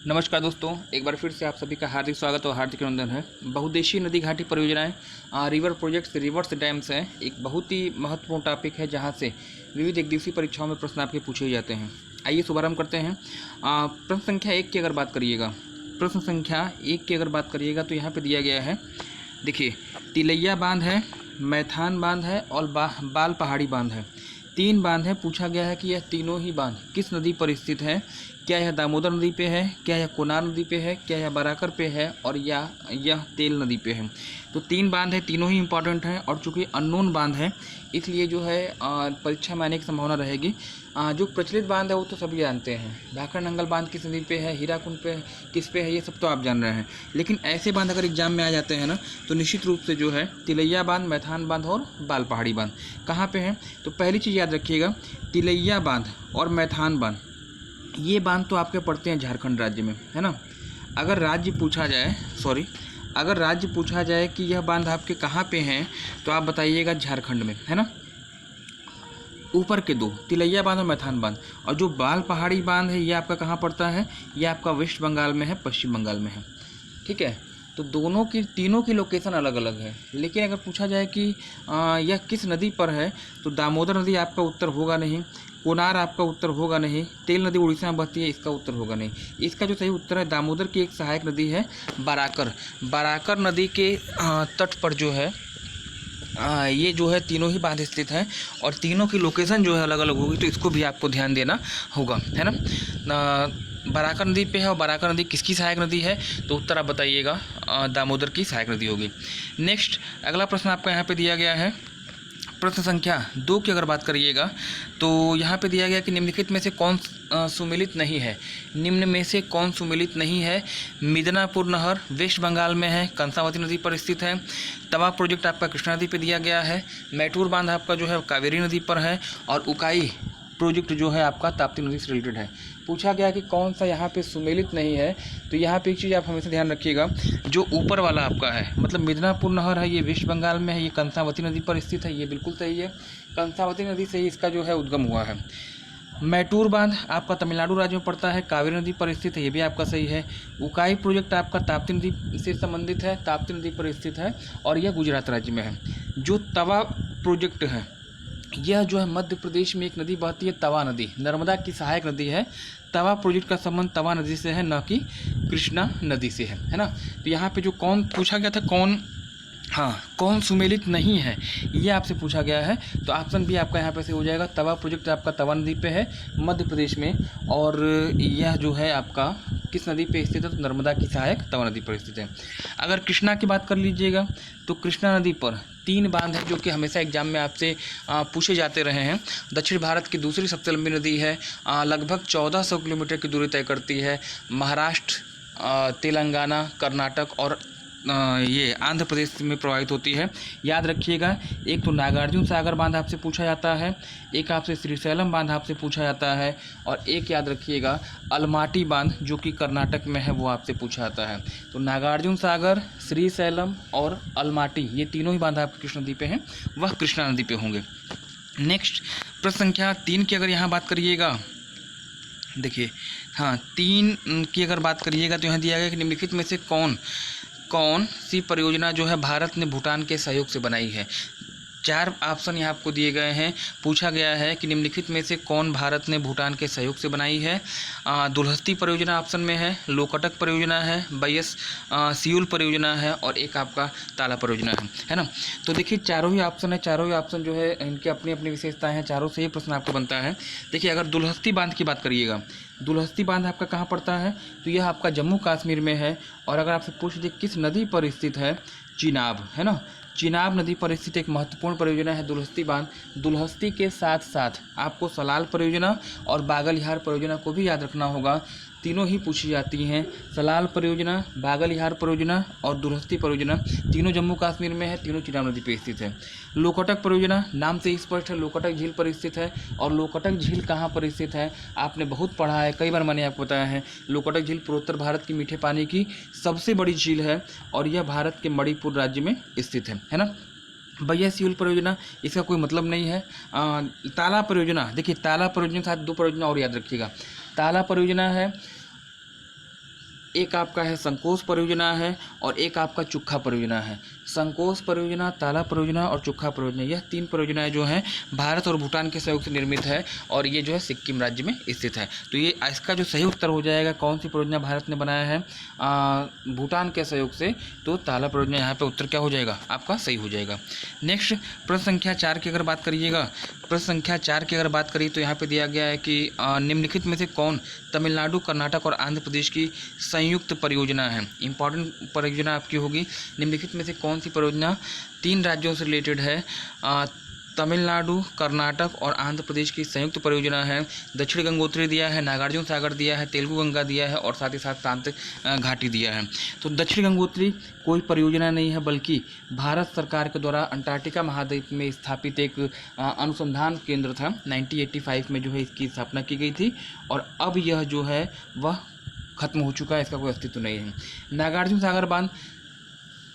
नमस्कार दोस्तों, एक बार फिर से आप सभी का हार्दिक स्वागत और हार्दिक अभिनंदन है। बहुउद्देशीय नदी घाटी परियोजनाएं रिवर प्रोजेक्ट्स रिवर्स डैम्स हैं, एक बहुत ही महत्वपूर्ण टॉपिक है जहां से विविध एक दिवसीय परीक्षाओं में प्रश्न आपके पूछे जाते हैं। आइए शुभारंभ करते हैं। प्रश्न संख्या 1 की अगर बात करिएगा तो यहाँ पर दिया गया है, देखिए तिलैया बांध है, मैथान बांध है और बाल पहाड़ी बांध है। 3 बांध है। पूछा गया है कि यह तीनों ही बांध किस नदी पर स्थित है। क्या यह दामोदर नदी पे है, क्या यह कोनार नदी पे है, क्या यह बराकर पे है और या यह तेल नदी पे है। तो 3 बांध है, तीनों ही इंपॉर्टेंट हैं और चूँकि अननोन बांध है इसलिए जो है परीक्षा में आने की संभावना रहेगी। जो प्रचलित बांध है वो तो सभी जानते हैं, भाखड़ा नंगल बांध किस नदी पे है, हीराकुंड पे किस पे है, ये सब तो आप जान रहे हैं। लेकिन ऐसे बांध अगर एग्जाम में आ जाते हैं ना तो निश्चित रूप से जो है तिलैया बांध, मैथान बांध और बाल पहाड़ी बांध कहाँ पे हैं। तो पहली चीज़ याद रखिएगा, तिलैया बांध और मैथान बांध ये बांध तो आपके पड़ते हैं झारखंड राज्य में, है ना। अगर राज्य पूछा जाए कि यह बांध आपके कहाँ पे हैं तो आप बताइएगा झारखंड में, है ना। ऊपर के 2 तिलैया बांध और मैथान बांध, और जो बाल पहाड़ी बांध है ये आपका कहाँ पड़ता है, ये आपका वेस्ट बंगाल में है, पश्चिम बंगाल में है, ठीक है। तो तीनों की लोकेशन अलग अलग है। लेकिन अगर पूछा जाए कि यह किस नदी पर है तो दामोदर नदी आपका उत्तर होगा नहीं, कोनार आपका उत्तर होगा नहीं, तेल नदी उड़ीसा में बहती है, इसका उत्तर होगा नहीं। इसका जो सही उत्तर है, दामोदर की एक सहायक नदी है बराकर नदी के तट पर जो है ये जो है तीनों ही बांध स्थित हैं और तीनों की लोकेशन जो है अलग अलग होगी, तो इसको भी आपको ध्यान देना होगा, है ना। बराकर नदी पे है और बराकर नदी किसकी सहायक नदी है तो उत्तर आप बताइएगा दामोदर की सहायक नदी होगी। नेक्स्ट अगला प्रश्न आपका यहाँ पे दिया गया है, प्रश्न संख्या 2 की अगर बात करिएगा तो यहाँ पे दिया गया कि निम्नलिखित में से कौन सुमेलित नहीं है। निम्न में से कौन सुमेलित नहीं है। मिदनापुर नहर वेस्ट बंगाल में है, कंसावती नदी पर स्थित है। तवा प्रोजेक्ट आपका कृष्णा नदी पे दिया गया है। मैटूर बांध आपका जो है कावेरी नदी पर है और उकाई प्रोजेक्ट जो है आपका ताप्ती नदी से रिलेटेड है। पूछा गया कि कौन सा यहाँ पे सुमेलित नहीं है, तो यहाँ पे एक चीज़ आप हमेशा ध्यान रखिएगा, जो ऊपर वाला आपका है मतलब मिदनापुर नहर है, ये वेस्ट बंगाल में है, ये कंसावती नदी पर स्थित है, ये बिल्कुल सही है। कंसावती नदी से ही इसका जो है उद्गम हुआ है। मैटूर बांध आपका तमिलनाडु राज्य में पड़ता है, कावेरी नदी पर स्थित है, ये भी आपका सही है। उकाई प्रोजेक्ट आपका ताप्ती नदी से संबंधित है, ताप्ती नदी पर स्थित है और यह गुजरात राज्य में है। जो तवा प्रोजेक्ट है यह जो है मध्य प्रदेश में एक नदी बहती है, तवा नदी, नर्मदा की सहायक नदी है। तवा प्रोजेक्ट का संबंध तवा नदी से है, न कि कृष्णा नदी से है ना। तो यहाँ पे जो कौन पूछा गया था, कौन सुमेलित नहीं है ये आपसे पूछा गया है, तो ऑप्शन भी आपका यहाँ पे से हो जाएगा। तवा प्रोजेक्ट आपका तवा नदी पे है मध्य प्रदेश में, और यह जो है आपका किस नदी पे स्थित है तो नर्मदा की सहायक तवा नदी पर स्थित है। अगर कृष्णा की बात कर लीजिएगा तो कृष्णा नदी पर 3 बांध है जो कि हमेशा एग्जाम में आपसे पूछे जाते रहे हैं। दक्षिण भारत की दूसरी सबसे लंबी नदी है, लगभग 1400 किलोमीटर की दूरी तय करती है। महाराष्ट्र, तेलंगाना, कर्नाटक और ये आंध्र प्रदेश में प्रवाहित होती है। याद रखिएगा, एक तो नागार्जुन सागर बांध आपसे पूछा जाता है, एक आपसे श्रीशैलम बांध आपसे पूछा जाता है, और एक याद रखिएगा अलमाटी बांध जो कि कर्नाटक में है वो आपसे पूछा जाता है। तो नागार्जुन सागर, श्रीशैलम और अलमाटी ये तीनों ही बांध आपकी कृष्णा नदी पे हैं, वह कृष्णा नदी पे होंगे। नेक्स्ट प्रश्न संख्या 3 की अगर यहाँ बात करिएगा, देखिए 3 की अगर बात करिएगा तो यहाँ दिया गया कि निम्नलिखित में से कौन सी परियोजना जो है भारत ने भूटान के सहयोग से बनाई है। 4 ऑप्शन यहाँ आपको दिए गए हैं। पूछा गया है कि निम्नलिखित में से कौन भारत ने भूटान के सहयोग से बनाई है। दुलहस्ती परियोजना ऑप्शन में है, लोकटक परियोजना है, बैस सियूल परियोजना है और एक आपका ताला परियोजना है ना। तो देखिए चारों ही ऑप्शन है, चारों ही ऑप्शन जो है इनकी अपनी अपनी विशेषताएं हैं, चारों से ही प्रश्न आपको बनता है। देखिए अगर दुलहस्ती बांध की बात करिएगा, दुलहस्ती बांध आपका कहाँ पड़ता है तो यह आपका जम्मू कश्मीर में है। और अगर आपसे पूछ दे किस नदी पर स्थित है, चिनाब, है ना। चिनाब नदी पर स्थित एक महत्वपूर्ण परियोजना है दुलहस्ती बांध। दुलहस्ती के साथ साथ आपको सलाल परियोजना और बागलहिहार परियोजना को भी याद रखना होगा, तीनों ही पूछी जाती हैं। सलाल परियोजना, बागलहिहार परियोजना और दुलहस्ती परियोजना तीनों जम्मू कश्मीर में है, तीनों चिनाब नदी पर स्थित है। लोकटक परियोजना नाम से स्पष्ट है, लोकटक झील पर स्थित है। और लोकटक झील कहाँ पर स्थित है आपने बहुत पढ़ा है, कई बार मैंने आपको बताया है। लोकटक झील पूर्वोत्तर भारत की मीठे पानी की सबसे बड़ी झील है और यह भारत के मणिपुर राज्य में स्थित है ना। बैया सियूल परियोजना इसका कोई मतलब नहीं है। ताला परियोजना, देखिए ताला परियोजना के साथ 2 परियोजना और याद रखिएगा। ताला परियोजना है एक आपका है संकोच परियोजना है और एक आपका चुक्खा परियोजना है। संकोच परियोजना, ताला परियोजना और चुक्खा परियोजना, यह 3 परियोजनाएं जो हैं भारत और भूटान के सहयोग से निर्मित है और ये जो है सिक्किम राज्य में स्थित है। तो ये इसका जो सही उत्तर हो जाएगा, कौन सी परियोजना भारत ने बनाया है भूटान के सहयोग से, तो ताला परियोजना यहाँ पे उत्तर क्या हो जाएगा आपका सही हो जाएगा। नेक्स्ट प्रश्न संख्या 4 की अगर बात करिएगा, प्रश्न संख्या 4 की अगर बात करिए तो यहाँ पे दिया गया है कि निम्नलिखित में से कौन तमिलनाडु, कर्नाटक और आंध्र प्रदेश की संयुक्त परियोजना है। इंपॉर्टेंट परियोजना आपकी होगी, निम्नलिखित में से कौन सी परियोजना 3 राज्यों से रिलेटेड है। तमिलनाडु, कर्नाटक और आंध्र प्रदेश की संयुक्त परियोजना है। दक्षिण गंगोत्री दिया है, नागार्जुन सागर दिया है, तेलुगु गंगा दिया है और साथ ही साथ शांत घाटी दिया है। तो दक्षिण गंगोत्री कोई परियोजना नहीं है, बल्कि भारत सरकार के द्वारा अंटार्कटिका महाद्वीप में स्थापित एक अनुसंधान केंद्र था। 1985 में जो है इसकी स्थापना की गई थी और अब यह जो है वह खत्म हो चुका है, इसका कोई अस्तित्व नहीं है। नागार्जुन सागर बांध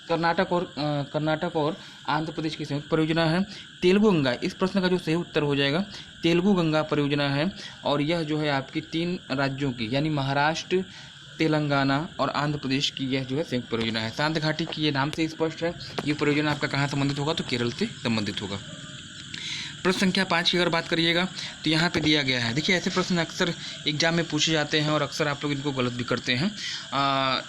कर्नाटक और आंध्र प्रदेश की संयुक्त परियोजना है। तेलुगु गंगा, इस प्रश्न का जो सही उत्तर हो जाएगा तेलुगु गंगा परियोजना है और यह जो है आपकी 3 राज्यों की यानी महाराष्ट्र, तेलंगाना और आंध्र प्रदेश की यह जो है संयुक्त परियोजना है। शांत घाटी की ये नाम से स्पष्ट है, ये परियोजना आपका कहाँ संबंधित होगा तो केरल से संबंधित होगा। प्रश्न संख्या 5 की अगर बात करिएगा तो यहाँ पे दिया गया है, देखिए ऐसे प्रश्न अक्सर एग्जाम में पूछे जाते हैं और अक्सर आप लोग इनको गलत भी करते हैं।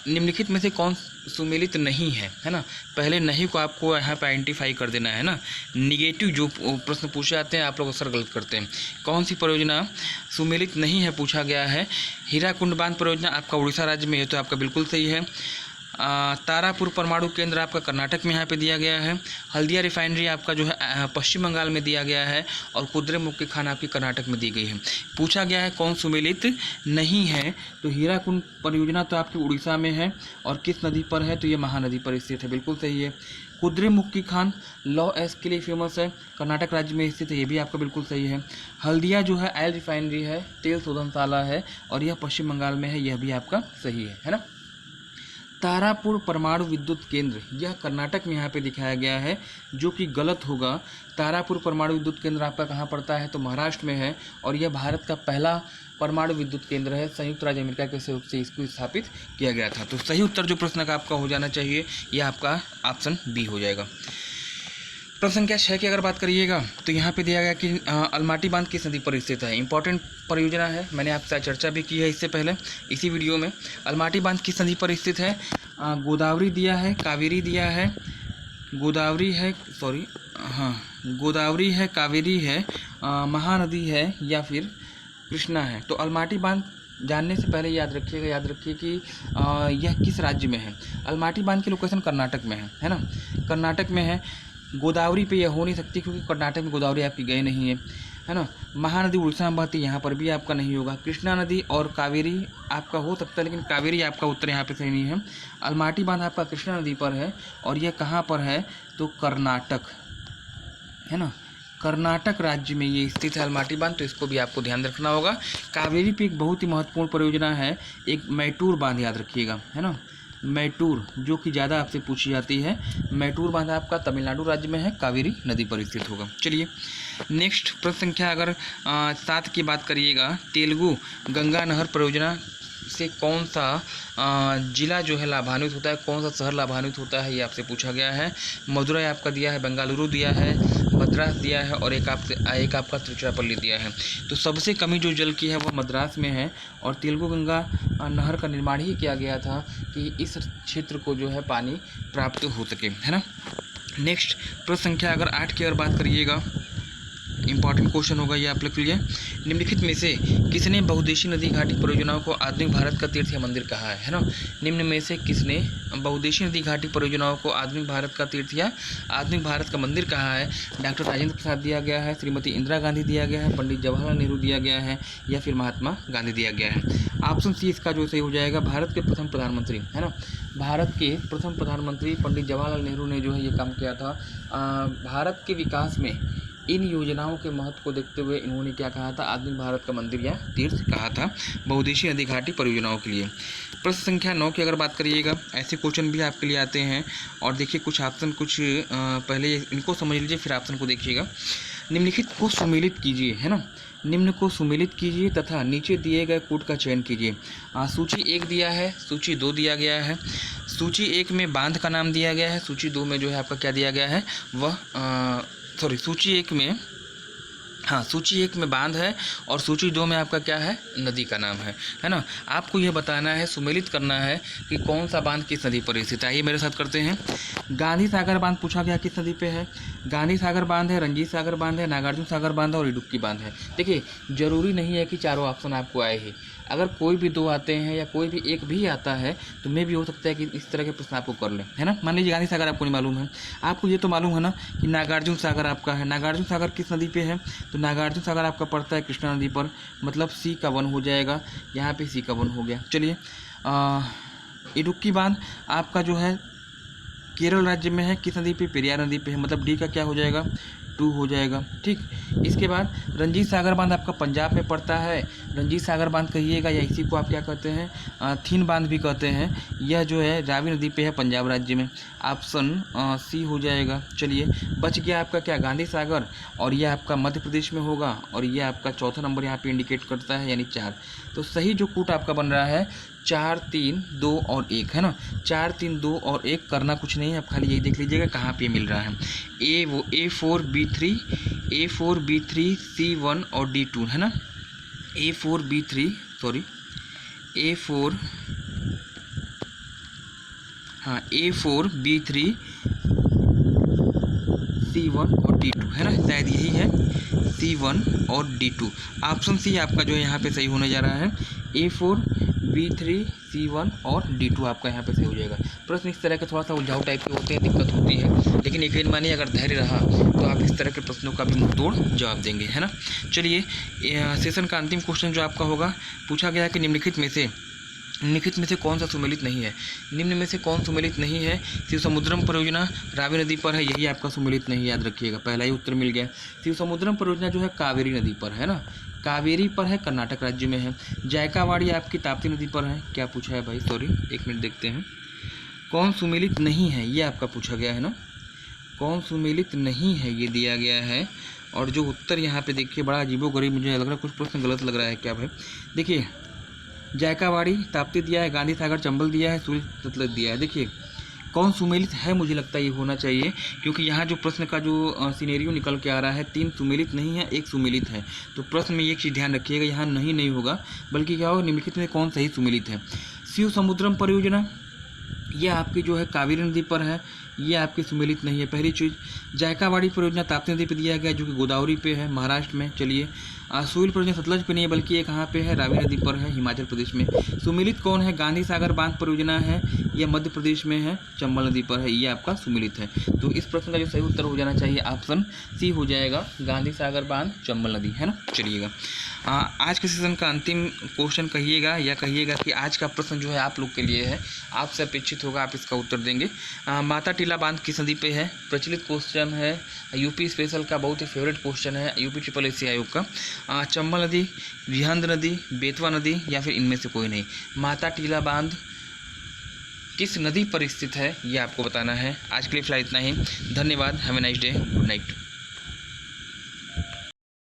निम्नलिखित में से कौन सुमेलित नहीं है, है ना। पहले नहीं को आपको यहाँ पे आइडेंटिफाई कर देना है ना। निगेटिव जो प्रश्न पूछे जाते हैं आप लोग अक्सर गलत करते हैं। कौन सी परियोजना सुमेलित नहीं है पूछा गया है। हीराकुंड बांध परियोजना आपका उड़ीसा राज्य में है, तो आपका बिल्कुल सही है। तारापुर परमाणु केंद्र आपका कर्नाटक में यहाँ पे दिया गया है। हल्दिया रिफाइनरी आपका जो है पश्चिम बंगाल में दिया गया है और कुद्रेमुख की खान आपकी कर्नाटक में दी गई है। पूछा गया है कौन सुमेलित नहीं है, तो हीराकुंड परियोजना तो आपकी उड़ीसा में है और किस नदी पर है, तो ये महानदी पर स्थित है, बिल्कुल सही है। कुद्रेमुख की खान लौ एस के लिए फेमस है, कर्नाटक राज्य में स्थित है, ये भी आपका बिल्कुल सही है। हल्दिया जो है ऑयल रिफाइनरी है, तेल शोधनशाला है और यह पश्चिम बंगाल में है, यह भी आपका सही है ना। तारापुर परमाणु विद्युत केंद्र यह कर्नाटक में यहाँ पे दिखाया गया है, जो कि गलत होगा। तारापुर परमाणु विद्युत केंद्र आपका कहाँ पड़ता है, तो महाराष्ट्र में है और यह भारत का पहला परमाणु विद्युत केंद्र है। संयुक्त राज्य अमेरिका के सहयोग से इसको स्थापित किया गया था। तो सही उत्तर जो प्रश्न का आपका हो जाना चाहिए यह आपका ऑप्शन बी हो जाएगा। प्रश्न संख्या 6 की अगर बात करिएगा तो यहाँ पे दिया गया कि अलमाटी बांध किस नदी पर स्थित है। इंपॉर्टेंट परियोजना है, मैंने आपसे चर्चा भी की है इससे पहले इसी वीडियो में। अलमाटी बांध किस नदी पर स्थित है। गोदावरी दिया है, कावेरी दिया है, गोदावरी है कावेरी है, महानदी है या फिर कृष्णा है। तो अलमाटी बांध जानने से पहले याद रखिए कि यह किस राज्य में है। अलमाटी बांध की लोकेशन कर्नाटक में है ना, कर्नाटक में है। गोदावरी पे यह हो नहीं सकती क्योंकि कर्नाटक में गोदावरी आपकी गए नहीं है ना। महानदी उड़ीसा में बहती है, यहाँ पर भी आपका नहीं होगा। कृष्णा नदी और कावेरी आपका हो सकता है, लेकिन कावेरी आपका उत्तर यहाँ पे सही नहीं है। अलमाटी बांध आपका कृष्णा नदी पर है और यह कहाँ पर है, तो कर्नाटक है ना, कर्नाटक राज्य में ये स्थित है अलमाटी बांध, तो इसको भी आपको ध्यान रखना होगा। कावेरी पे एक बहुत ही महत्वपूर्ण परियोजना है, एक मैटूर बांध याद रखिएगा, है ना। मैटूर जो कि ज़्यादा आपसे पूछी जाती है। मैटूर बांध आपका तमिलनाडु राज्य में है, कावेरी नदी पर स्थित होगा। चलिए नेक्स्ट प्रश्न संख्या अगर 7 की बात करिएगा, तेलुगु गंगा नहर परियोजना से कौन सा जिला जो है लाभान्वित होता है, कौन सा शहर लाभान्वित होता है, ये आपसे पूछा गया है। मदुरई आपका दिया है, बेंगलुरु दिया है, मद्रास दिया है और एक आपका तिरुचिरापल्ली दिया है। तो सबसे कमी जो जल की है वह मद्रास में है और तेलुगु गंगा नहर का निर्माण ही किया गया था कि इस क्षेत्र को जो है पानी प्राप्त हो सके, है ना। नेक्स्ट प्रश्न संख्या अगर 8 की अगर बात करिएगा, इंपॉर्टेंट क्वेश्चन होगा ये आप लोग के लिए। निम्नलिखित में से किसने बहुउद्देशीय नदी घाटी परियोजनाओं को आधुनिक भारत का तीर्थ या मंदिर कहा है ना। निम्न में से किसने बहुउद्देशीय नदी घाटी परियोजनाओं को आधुनिक भारत का तीर्थ या आधुनिक भारत का मंदिर कहा है। डॉक्टर राजेंद्र प्रसाद दिया गया है, श्रीमती इंदिरा गांधी दिया गया है, पंडित जवाहरलाल नेहरू दिया गया है या फिर महात्मा गांधी दिया गया है। ऑप्शन सी इसका जो सही हो जाएगा, भारत के प्रथम प्रधानमंत्री, है ना। भारत के प्रथम प्रधानमंत्री पंडित जवाहरलाल नेहरू ने जो है ये काम किया था। भारत के विकास में इन योजनाओं के महत्व को देखते हुए इन्होंने क्या कहा था, आधुनिक भारत का मंदिर या तीर्थ कहा था बहुउद्देशीय नदी घाटी परियोजनाओं के लिए। प्रश्न संख्या 9 की अगर बात करिएगा, ऐसे क्वेश्चन भी आपके लिए आते हैं और देखिए कुछ ऑप्शन पहले इनको समझ लीजिए फिर ऑप्शन को देखिएगा। निम्नलिखित को सुमेलित कीजिए, है ना। निम्न को सुमेलित कीजिए तथा नीचे दिए गए कूट का चयन कीजिए। सूची 1 दिया है, सूची 2 दिया गया है। सूची 1 में बांध का नाम दिया गया है, सूची 2 में जो है आपका क्या दिया गया है वह सूची 1 में सूची 1 में बांध है और सूची 2 में आपका क्या है नदी का नाम है ना। आपको यह बताना है, सुमेलित करना है कि कौन सा बांध किस नदी पर स्थित है। आइए मेरे साथ करते हैं। गांधी सागर बांध पूछा गया किस नदी पे है। गांधी सागर बांध है, रंजीत सागर बांध है, नागार्जुन सागर बांध है और इडुक्की बांध है। देखिए जरूरी नहीं है कि चारों ऑप्शन आपको आए ही, अगर कोई भी 2 आते हैं या कोई भी एक भी आता है तो मे भी हो सकता है कि इस तरह के प्रश्न आपको कर लें, है ना। मान लीजिए गांधी सागर आपको नहीं मालूम है, आपको ये तो मालूम है ना कि नागार्जुन सागर आपका है। नागार्जुन सागर किस नदी पे है, तो नागार्जुन सागर आपका पड़ता है कृष्णा नदी पर, मतलब सी का 1 हो जाएगा, यहाँ पे सी का 1 हो गया। चलिए इडुक्की बांध आपका जो है केरल राज्य में है, किस नदी पे, पेरियार नदी पे है, मतलब डी का क्या हो जाएगा 2 हो जाएगा। ठीक, इसके बाद रंजीत सागर बांध आपका पंजाब में पड़ता है। रंजीत सागर बांध कहिएगा या इसी को आप क्या कहते हैं थीन बांध भी कहते हैं। यह जो है रावी नदी पे है पंजाब राज्य में, ऑप्शन सी हो जाएगा। चलिए बच गया आपका क्या गांधी सागर, और यह आपका मध्य प्रदेश में होगा, और यह आपका चौथा नंबर यहाँ पे इंडिकेट करता है यानी 4। तो सही जो कूट आपका बन रहा है 4, 3, 2 और 1 है ना। 4, 3, 2 और 1 करना कुछ नहीं है, आप खाली यही देख लीजिएगा कहाँ पे मिल रहा है। A4 B3 C1 और D2 है ना। A4 B3 C1 और D2 है ना, शायद यही है C1 और D2। ऑप्शन सी आपका जो यहाँ पे सही होने जा रहा है। A4 B3 C1 और D2 आपका यहाँ पे सही हो जाएगा। प्रश्न इस तरह के थोड़ा सा उलझाऊ टाइप के होते हैं, दिक्कत होती है, लेकिन यकीन मानिए अगर धैर्य रहा तो आप इस तरह के प्रश्नों का भी मुंह तोड़ जवाब देंगे, है ना। चलिए सेशन का अंतिम क्वेश्चन जो आपका होगा, पूछा गया कि निम्नलिखित में से कौन सा सुमेलित नहीं है। निम्न में से कौन सुमेलित नहीं है। शिव समुद्रम परियोजना रावी नदी पर है, यही आपका सुमेलित नहीं, याद रखिएगा, पहला ही उत्तर मिल गया। शिव समुद्रम परियोजना जो है कावेरी नदी पर है ना, कावेरी पर है, कर्नाटक राज्य में है। जायकावाड़ी आपकी ताप्ती नदी पर है। क्या पूछा है भाई, सॉरी 1 मिनट देखते हैं। कौन सुमेलित नहीं है ये आपका पूछा गया है ना, कौन सुमेलित नहीं है ये दिया गया है। और जो उत्तर यहाँ पे देखिए बड़ा अजीबोगरीब मुझे लग रहा है, कुछ प्रश्न गलत लग रहा है क्या भाई। देखिए जायकावाड़ी ताप्ती दिया है, गांधी सागर चंबल दिया है, सूर्य सतलज दिया है। देखिए कौन सुमेलित है, मुझे लगता है ये होना चाहिए, क्योंकि यहाँ जो प्रश्न का जो सिनेरियो निकल के आ रहा है 3 सुमेलित नहीं है, 1 सुमेलित है। तो प्रश्न में एक चीज़ ध्यान रखिएगा, यहाँ नहीं होगा, बल्कि क्या होगा निम्नलिखित में कौन सही सुमेलित है। शिव समुद्रम परियोजना यह आपकी जो है कावेरी नदी पर है, ये आपकी सुमेलित नहीं है, पहली चीज़। जायकावाड़ी परियोजना ताप्ती नदी पर दिया गया जो कि गोदावरी पे है, महाराष्ट्र में। चलिए सूर्य परियोजना सतलज पे नहीं है, बल्कि ये कहाँ पे है, रावी नदी पर है, हिमाचल प्रदेश में। सुमेलित कौन है, गांधी सागर बांध परियोजना है, यह मध्य प्रदेश में है, चंबल नदी पर है, ये आपका सुमेलित है। तो इस प्रश्न का जो सही उत्तर हो जाना चाहिए ऑप्शन सी हो जाएगा, गांधी सागर बांध चंबल नदी, है ना। चलिएगा आज के सेशन का अंतिम क्वेश्चन कहिएगा या कहिएगा कि आज का प्रश्न जो है आप लोग के लिए है, आपसे अपेक्षित होगा आप इसका उत्तर देंगे। माता टीला बांध किस नदी पे है, प्रचलित क्वेश्चन है, यूपी स्पेशल का बहुत ही फेवरेट क्वेश्चन है, यूपी SSC आयोग का। चंबल नदी, विहंद नदी, बेतवा नदी या फिर इनमें से कोई नहीं। माता टीला बांध किस नदी पर स्थित है ये आपको बताना है। आज के लिए फिलहाल इतना ही, धन्यवाद, have a nice day, good night.